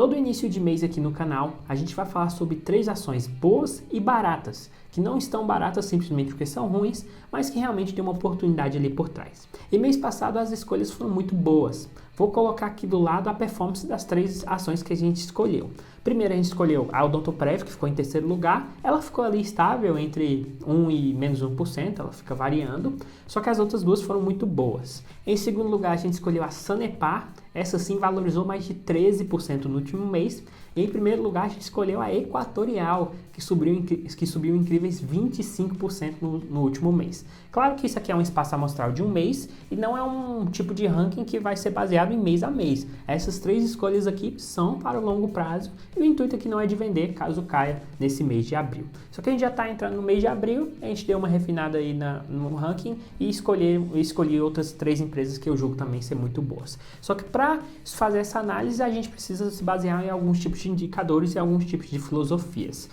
Todo início de mês aqui no canal, a gente vai falar sobre 3 ações boas e baratas, que não estão baratas simplesmente porque são ruins, mas que realmente tem uma oportunidade ali por trás. E mês passado as escolhas foram muito boas. Vou colocar aqui do lado a performance das 3 ações que a gente escolheu. Primeiro a gente escolheu a Odontoprev, que ficou em terceiro lugar. Ela ficou ali estável entre 1 e menos 1%, ela fica variando. Só que as outras duas foram muito boas. Em segundo lugar a gente escolheu a Sanepar. Essa sim valorizou mais de 13% no último mês. E em primeiro lugar a gente escolheu a Equatorial, que subiu incríveis 25% no último mês. Claro que isso aqui é um espaço amostral de um mês e não é um tipo de ranking que vai ser baseado em mês a mês. Essas 3 escolhas aqui são para o longo prazo e o intuito aqui não é de vender caso caia nesse mês de abril. Só que a gente já está entrando no mês de abril, a gente deu uma refinada aí no ranking e escolhi outras 3 empresas que eu julgo também ser muito boas. Só que para fazer essa análise a gente precisa se basear em alguns tipos de indicadores e alguns tipos de filosofias.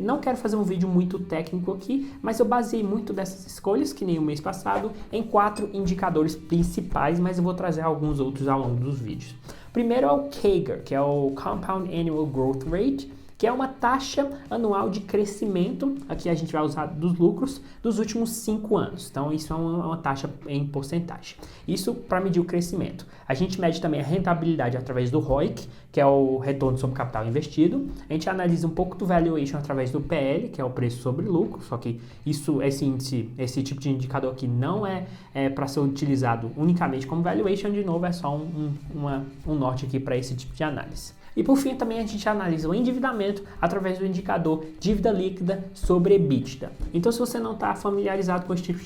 Não quero fazer um vídeo muito técnico aqui, mas eu baseei muito dessas escolhas, que nem o mês passado, em 4 indicadores principais, mas eu vou trazer alguns outros ao longo dos vídeos. Primeiro é o CAGR, que é o Compound Annual Growth Rate, que é uma taxa anual de crescimento, aqui a gente vai usar dos lucros, dos últimos 5 anos. Então, isso é uma taxa em porcentagem. Isso para medir o crescimento. A gente mede também a rentabilidade através do ROIC, que é o retorno sobre capital investido. A gente analisa um pouco do valuation através do PL, que é o preço sobre lucro, só que esse tipo de indicador aqui não é para ser utilizado unicamente como valuation, de novo, é só um norte aqui para esse tipo de análise. E por fim também a gente analisa o endividamento através do indicador dívida líquida sobre EBITDA. Então se você não está familiarizado com esse tipo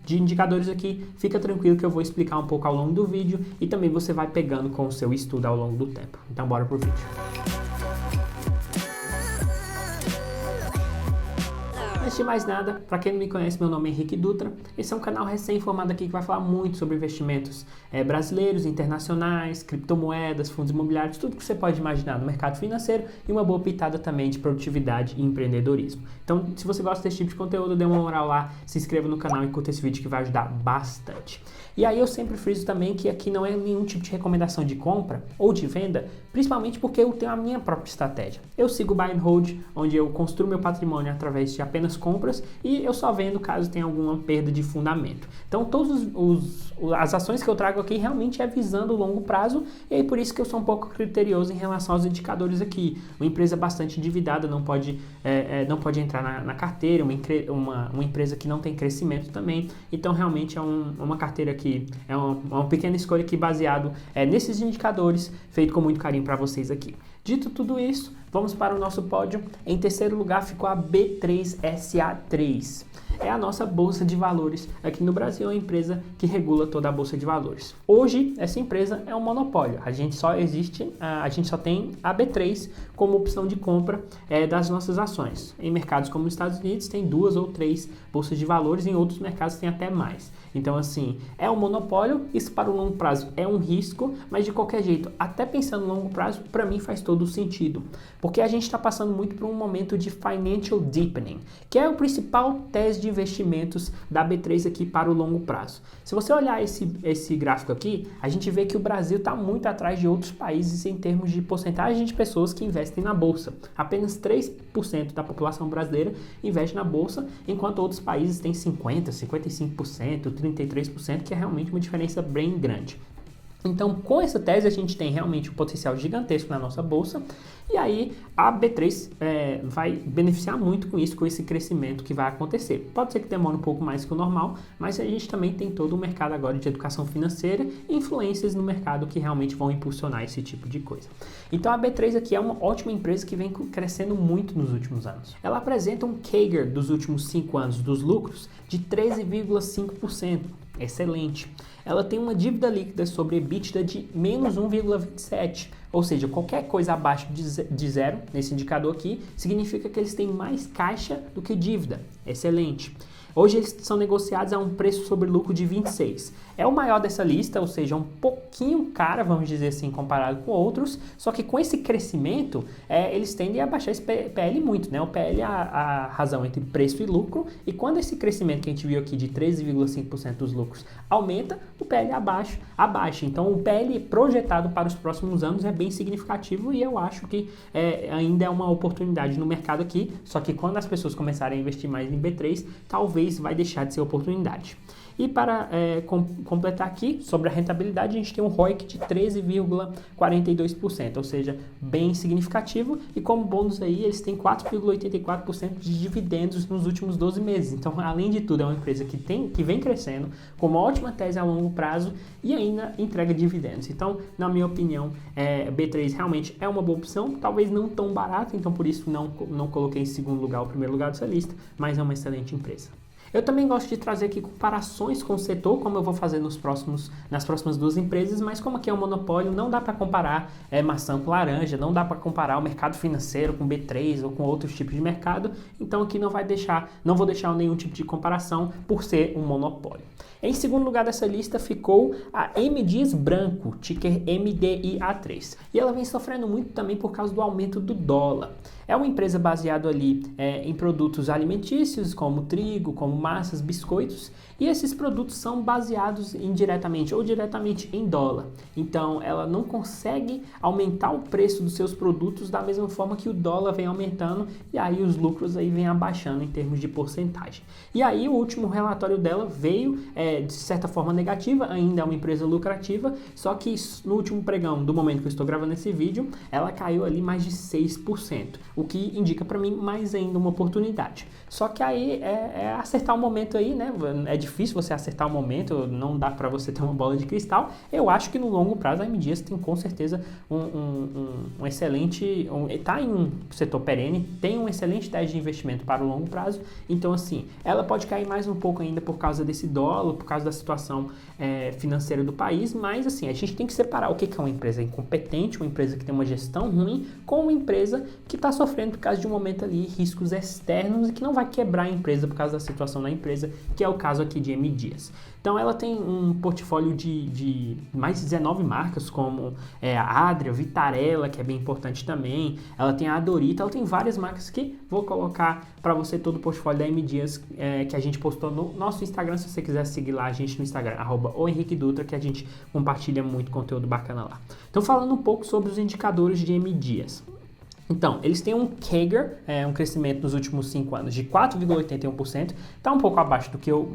de indicadores aqui, fica tranquilo que eu vou explicar um pouco ao longo do vídeo e também você vai pegando com o seu estudo ao longo do tempo. Então bora pro vídeo. Antes de mais nada, para quem não me conhece, meu nome é Henrique Dutra. Esse é um canal recém-formado aqui que vai falar muito sobre investimentos brasileiros, internacionais, criptomoedas, fundos imobiliários, tudo que você pode imaginar no mercado financeiro e uma boa pitada também de produtividade e empreendedorismo. Então, se você gosta desse tipo de conteúdo, dê uma moral lá, se inscreva no canal e curta esse vídeo que vai ajudar bastante. E aí eu sempre friso também que aqui não é nenhum tipo de recomendação de compra ou de venda, principalmente porque eu tenho a minha própria estratégia. Eu sigo o Buy and Hold, onde eu construo meu patrimônio através de apenas compras e eu só vendo caso tenha alguma perda de fundamento. Então todas as ações que eu trago aqui realmente é visando o longo prazo e aí por isso que eu sou um pouco criterioso em relação aos indicadores aqui. Uma empresa bastante endividada não pode entrar na carteira, uma empresa que não tem crescimento também. Então realmente é uma carteira que é uma pequena escolha aqui baseado nesses indicadores, feito com muito carinho para vocês aqui. Dito tudo isso, vamos para o nosso pódio. Em terceiro lugar ficou a B3SA3. É a nossa bolsa de valores aqui no Brasil, é uma empresa que regula toda a bolsa de valores. Hoje, essa empresa é um monopólio. A gente só tem a B3 como opção de compra das nossas ações. Em mercados como os Estados Unidos, tem 2 ou 3 bolsas de valores, em outros mercados tem até mais. Então, assim, é um monopólio, isso para o longo prazo é um risco, mas de qualquer jeito, até pensando no longo prazo, para mim faz todo o sentido. Porque a gente está passando muito por um momento de financial deepening, que é o principal tese de investimentos da B3 aqui para o longo prazo. Se você olhar esse gráfico aqui, a gente vê que o Brasil está muito atrás de outros países em termos de porcentagem de pessoas que investem na bolsa. Apenas 3% da população brasileira investe na bolsa, enquanto outros países têm 50%, 55%, 33%, que é realmente uma diferença bem grande. Então, com essa tese, a gente tem realmente um potencial gigantesco na nossa bolsa e aí a B3 vai beneficiar muito com isso, com esse crescimento que vai acontecer. Pode ser que demore um pouco mais que o normal, mas a gente também tem todo o mercado agora de educação financeira e influências no mercado que realmente vão impulsionar esse tipo de coisa. Então, a B3 aqui é uma ótima empresa que vem crescendo muito nos últimos anos. Ela apresenta um CAGR dos últimos 5 anos dos lucros de 13,5%. Excelente. Ela tem uma dívida líquida sobre EBITDA de menos 1,27, ou seja, qualquer coisa abaixo de zero nesse indicador aqui significa que eles têm mais caixa do que dívida. Excelente. Hoje eles são negociados a um preço sobre lucro de 26. É o maior dessa lista, ou seja, um pouquinho cara, vamos dizer assim, comparado com outros, só que com esse crescimento, eles tendem a baixar esse PL muito, né? O PL é a razão entre preço e lucro, e quando esse crescimento que a gente viu aqui de 13,5% dos lucros aumenta, o PL abaixa. Então, o PL projetado para os próximos anos é bem significativo e eu acho que ainda é uma oportunidade no mercado aqui, só que quando as pessoas começarem a investir mais em B3, talvez vai deixar de ser oportunidade. E para completar aqui, sobre a rentabilidade, a gente tem um ROIC de 13,42%, ou seja, bem significativo. E como bônus aí, eles têm 4,84% de dividendos nos últimos 12 meses. Então, além de tudo, é uma empresa que vem crescendo, com uma ótima tese a longo prazo e ainda entrega dividendos. Então, na minha opinião, B3 realmente é uma boa opção, talvez não tão barata, então por isso não coloquei em segundo lugar, o primeiro lugar dessa lista, mas é uma excelente empresa. Eu também gosto de trazer aqui comparações com o setor, como eu vou fazer nas próximas duas empresas, mas como aqui é um monopólio, não dá para comparar maçã com laranja, não dá para comparar o mercado financeiro com B3 ou com outros tipos de mercado, então aqui não vou deixar nenhum tipo de comparação por ser um monopólio. Em segundo lugar dessa lista ficou a M. Dias Branco, ticker MDIA3, e ela vem sofrendo muito também por causa do aumento do dólar. É uma empresa baseada ali em produtos alimentícios, como trigo, como massas, biscoitos, e esses produtos são baseados indiretamente ou diretamente em dólar. Então, ela não consegue aumentar o preço dos seus produtos da mesma forma que o dólar vem aumentando, e aí os lucros aí vêm abaixando em termos de porcentagem. E aí, o último relatório dela veio, de certa forma, negativa, ainda é uma empresa lucrativa, só que no último pregão, do momento que eu estou gravando esse vídeo, ela caiu ali mais de 6%. O que indica para mim mais ainda uma oportunidade. Só que aí é acertar o momento aí, né? É difícil você acertar o momento, não dá para você ter uma bola de cristal. Eu acho que no longo prazo a M. Dias tem com certeza um excelente... Está em um setor perene, tem um excelente tese de investimento para o longo prazo. Então, assim, ela pode cair mais um pouco ainda por causa desse dólar, por causa da situação financeira do país, mas assim, a gente tem que separar o que é uma empresa incompetente, uma empresa que tem uma gestão ruim, com uma empresa que está sofrendo por causa de um momento ali, riscos externos e que não vai quebrar a empresa por causa da situação da empresa, que é o caso aqui de M. Dias. Então ela tem um portfólio de mais de 19 marcas, como a Adria, Vitarella, que é bem importante também, ela tem a Adorita, ela tem várias marcas que vou colocar para você todo o portfólio da M. Dias, que a gente postou no nosso Instagram, se você quiser seguir lá a gente no Instagram, @ohenriquedutra, que a gente compartilha muito conteúdo bacana lá. Então falando um pouco sobre os indicadores de M. Dias. Então, eles têm um CAGR, um crescimento nos últimos 5 anos de 4,81%, está um pouco abaixo do que eu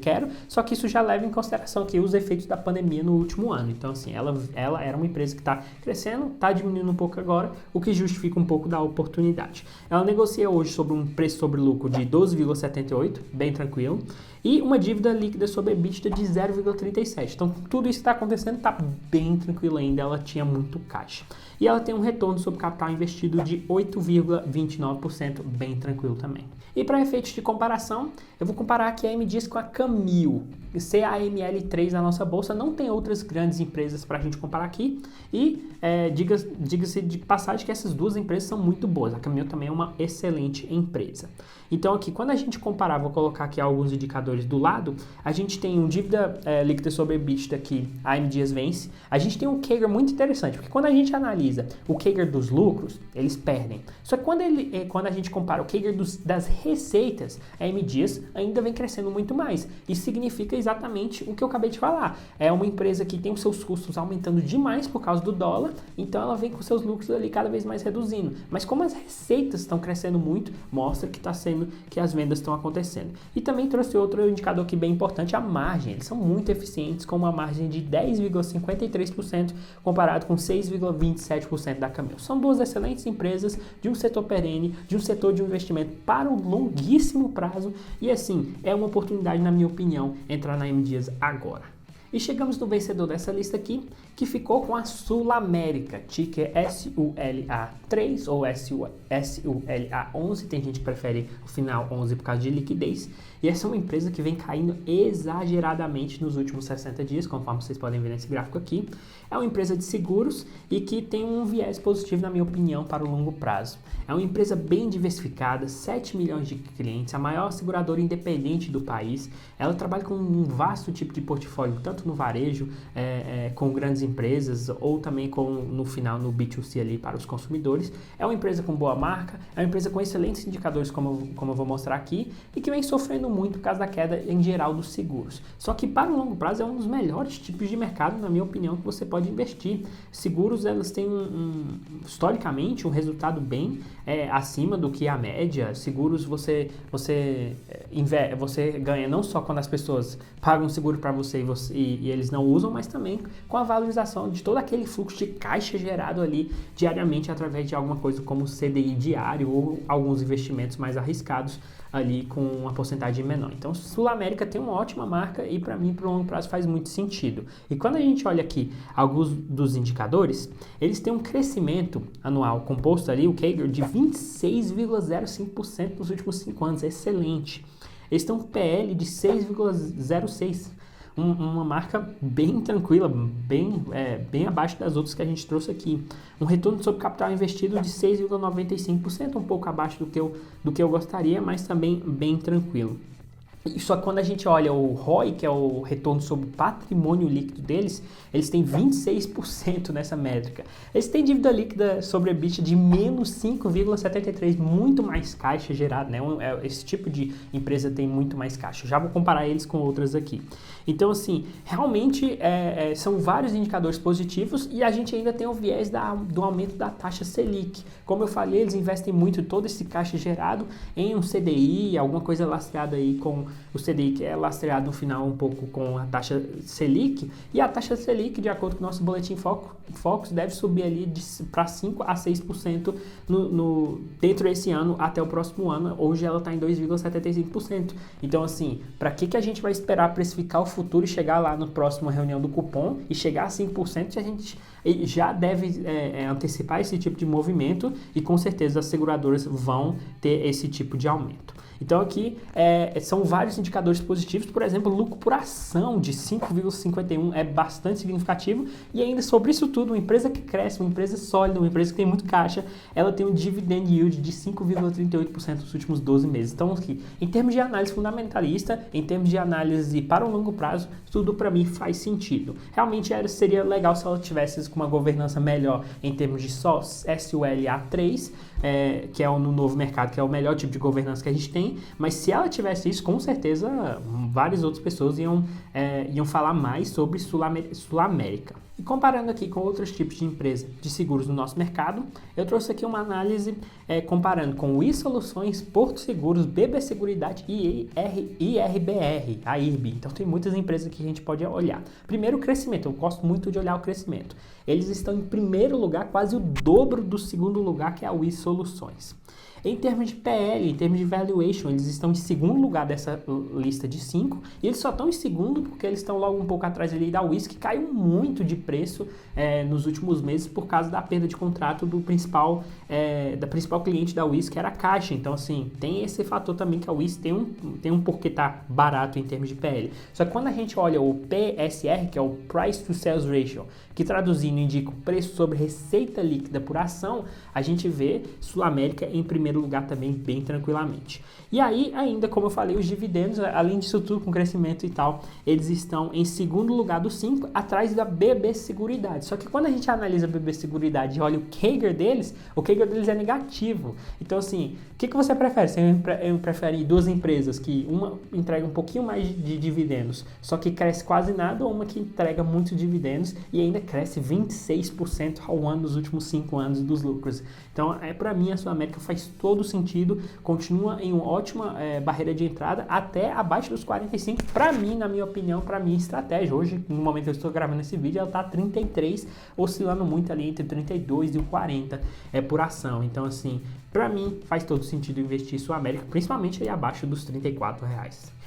quero, só que isso já leva em consideração aqui os efeitos da pandemia no último ano. Então, assim, ela era uma empresa que está crescendo, está diminuindo um pouco agora, o que justifica um pouco da oportunidade. Ela negocia hoje sobre um preço sobre lucro de 12,78, bem tranquilo, e uma dívida líquida sobre EBITDA de 0,37. Então, tudo isso que está acontecendo está bem tranquilo ainda, ela tinha muito caixa. E ela tem um retorno sobre capital investido de 8,29%, bem tranquilo também. E para efeitos de comparação, eu vou comparar aqui a M. Dias com a Camil. CAML3 na nossa bolsa, não tem outras grandes empresas para a gente comparar aqui. E diga-se de passagem que essas duas empresas são muito boas. A Camil também é uma excelente empresa. Então aqui, quando a gente comparar, vou colocar aqui alguns indicadores do lado, a gente tem um dívida líquida sobre EBITDA que a M. Dias vence. A gente tem um CAGR muito interessante, porque quando a gente analisa o CAGR dos lucros, eles perdem. Só que quando a gente compara o CAGR das receitas, a M. Dias ainda vem crescendo muito mais. Isso significa exatamente o que eu acabei de falar. É uma empresa que tem os seus custos aumentando demais por causa do dólar, então ela vem com seus lucros ali cada vez mais reduzindo. Mas como as receitas estão crescendo muito, mostra que as vendas estão acontecendo. E também trouxe outro indicador aqui bem importante, a margem. Eles são muito eficientes, com uma margem de 10,53% comparado com 6,27% da Camil. São duas excelentes empresas de um setor perene, de um setor de investimento para um longuíssimo prazo e assim, é uma oportunidade, na minha opinião, entrar na M. Dias agora. E chegamos no vencedor dessa lista aqui, que ficou com a SulAmérica, ticker SULA3 ou SULA11, tem gente que prefere o final 11 por causa de liquidez. E essa é uma empresa que vem caindo exageradamente nos últimos 60 dias, conforme vocês podem ver nesse gráfico aqui. É uma empresa de seguros e que tem um viés positivo, na minha opinião, para o longo prazo. É uma empresa bem diversificada, 7 milhões de clientes, a maior seguradora independente do país. Ela trabalha com um vasto tipo de portfólio, tanto no varejo, com grandes empresas, ou também no final no B2C ali para os consumidores. É uma empresa com boa marca, é uma empresa com excelentes indicadores, como eu vou mostrar aqui, e que vem sofrendo muito por causa da queda em geral dos seguros. Só que para o longo prazo é um dos melhores tipos de mercado, na minha opinião, que você pode investir. Seguros, elas têm historicamente um resultado bem acima do que a média. Seguros você ganha não só quando as pessoas pagam seguro para você e eles não usam, mas também com a valorização de todo aquele fluxo de caixa gerado ali diariamente através de alguma coisa como CDI diário ou alguns investimentos mais arriscados ali com uma porcentagem menor. Então, SulAmérica tem uma ótima marca e para mim, para o longo prazo, faz muito sentido. E quando a gente olha aqui alguns dos indicadores, eles têm um crescimento anual composto ali, o CAGR, de 26,05% nos últimos 5 anos. É excelente. Eles têm um PL de 6,06%. Uma marca bem tranquila, bem abaixo das outras que a gente trouxe aqui. Um retorno sobre capital investido de 6,95%, um pouco abaixo do que eu gostaria, mas também bem tranquilo. Só que quando a gente olha o ROI, que é o retorno sobre o patrimônio líquido deles, eles têm 26% nessa métrica. Eles têm dívida líquida sobre a EBITDA de menos 5,73%, muito mais caixa gerada, né? Esse tipo de empresa tem muito mais caixa. Já vou comparar eles com outras aqui. Então, assim, realmente são vários indicadores positivos e a gente ainda tem o viés do aumento da taxa Selic. Como eu falei, eles investem muito todo esse caixa gerado em um CDI, alguma coisa lastreada aí com o CDI, que é lastreado no final um pouco com a taxa Selic, e a taxa Selic, de acordo com o nosso boletim Focus, deve subir ali para 5 a 6% dentro desse ano até o próximo ano. Hoje ela está em 2,75%. Então, assim, para que a gente vai esperar precificar o futuro e chegar lá na próxima reunião do cupom e chegar a 5%, a gente já deve antecipar esse tipo de movimento e com certeza as seguradoras vão ter esse tipo de aumento. Então aqui são vários indicadores positivos, por exemplo, lucro por ação de 5,51 é bastante significativo, e ainda sobre isso tudo, uma empresa que cresce, uma empresa sólida, uma empresa que tem muito caixa, ela tem um dividend yield de 5,38% nos últimos 12 meses. Então aqui, em termos de análise fundamentalista, em termos de análise para o longo prazo, tudo para mim faz sentido. Realmente seria legal se ela tivesse com uma governança melhor em termos de só SULA3, que é no novo mercado, que é o melhor tipo de governança que a gente tem, mas se ela tivesse isso, com certeza várias outras pessoas iam falar mais sobre SulAmérica. E comparando aqui com outros tipos de empresa de seguros no nosso mercado, eu trouxe aqui uma análise comparando com o iSoluções, Porto Seguros, BB Seguridade e IRBR, a IRB. Então tem muitas empresas que a gente pode olhar. Primeiro, o crescimento. Eu gosto muito de olhar o crescimento. Eles estão em primeiro lugar, quase o dobro do segundo lugar, que é o iSoluções. Em termos de PL, em termos de valuation, eles estão em segundo lugar dessa lista de 5, e eles só estão em segundo porque eles estão logo um pouco atrás ali da Wiz, que caiu muito de preço nos últimos meses por causa da perda de contrato da principal cliente da Wiz, que era a Caixa. Então, assim, tem esse fator também que a Wiz tem um porquê tá barato em termos de PL. Só que quando a gente olha o PSR, que é o Price to Sales Ratio, que traduzindo indica o preço sobre receita líquida por ação, a gente vê SulAmérica em primeiro lugar também bem tranquilamente. E aí, ainda como eu falei, os dividendos, além disso tudo com crescimento e tal, eles estão em segundo lugar dos 5, atrás da BB Seguridade. Só que quando a gente analisa a BB Seguridade e olha o CAGR deles é negativo. Então, assim, o que você prefere? Você prefere duas empresas que uma entrega um pouquinho mais de dividendos, só que cresce quase nada, ou uma que entrega muitos dividendos e ainda cresce 26% ao ano nos últimos 5 anos dos lucros? Então, para mim, a SulAmérica faz todo sentido, continua em uma ótima barreira de entrada, até abaixo dos 45, para mim, na minha opinião, para minha estratégia. Hoje, no momento que eu estou gravando esse vídeo, ela está 33, oscilando muito ali entre 32 e o 40 por ação. Então, assim, para mim, faz todo sentido investir em SulAmérica, principalmente aí abaixo dos R$34.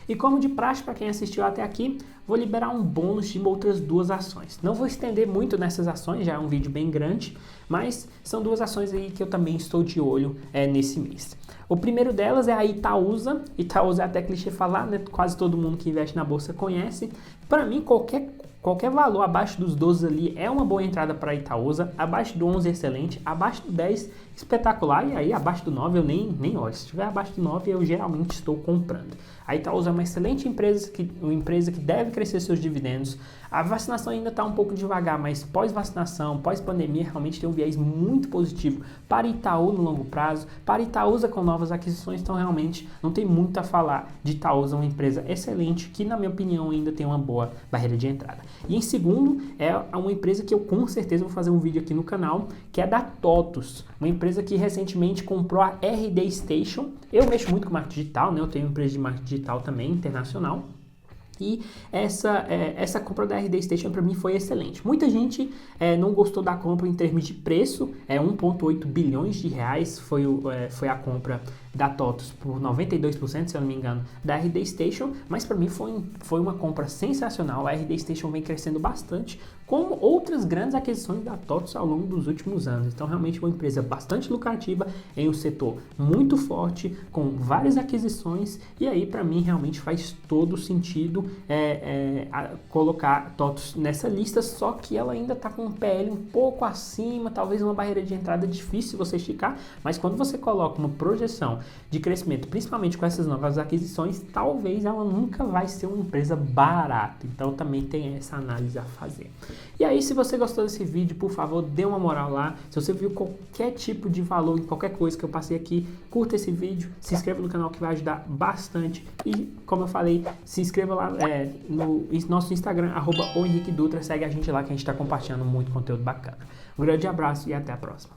E como de praxe, para quem assistiu até aqui, vou liberar um bônus de outras 2 ações. Não vou estender muito nessas ações, já é um vídeo bem grande, mas são 2 ações aí que eu também estou de olho nesse mês. O primeiro delas é a Itaúsa. Itaúsa é até clichê falar, né? Quase todo mundo que investe na bolsa conhece. Para mim, qualquer valor abaixo dos 12 ali é uma boa entrada para a Itaúsa, abaixo do 11 excelente, abaixo do 10 espetacular, e aí abaixo do 9 eu nem olho. Se estiver abaixo do 9 eu geralmente estou comprando. A Itaúsa é uma excelente empresa que deve crescer seus dividendos. A vacinação ainda está um pouco devagar, mas pós-vacinação, pós-pandemia, realmente tem um viés muito positivo para Itaú no longo prazo, para Itaúsa com novas aquisições, então realmente não tem muito a falar de Itaúsa, uma empresa excelente que, na minha opinião, ainda tem uma boa barreira de entrada. E em segundo, é uma empresa que eu com certeza vou fazer um vídeo aqui no canal, que é da TOTVS, uma empresa que recentemente comprou a RD Station. Eu mexo muito com marketing digital, né? Eu tenho uma empresa de marketing digital também, internacional. E essa compra da RD Station para mim foi excelente. Muita gente não gostou da compra em termos de preço, 1,8 bilhões de reais foi a compra da TOTVS por 92%, se eu não me engano, da RD Station, mas para mim foi uma compra sensacional. A RD Station vem crescendo bastante, como outras grandes aquisições da TOTVS ao longo dos últimos anos. Então, realmente uma empresa bastante lucrativa, em um setor muito forte, com várias aquisições, e aí para mim realmente faz todo sentido colocar a TOTVS nessa lista, só que ela ainda está com um PL um pouco acima, talvez uma barreira de entrada difícil você esticar, mas quando você coloca uma projeção de crescimento, principalmente com essas novas aquisições, talvez ela nunca vai ser uma empresa barata. Então também tem essa análise a fazer. E aí, se você gostou desse vídeo, por favor, dê uma moral lá. Se você viu qualquer tipo de valor em qualquer coisa que eu passei aqui, curta esse vídeo, se inscreva no canal que vai ajudar bastante. E, como eu falei, se inscreva lá no nosso Instagram, @ohenriquedutra, segue a gente lá que a gente está compartilhando muito conteúdo bacana. Um grande abraço e até a próxima.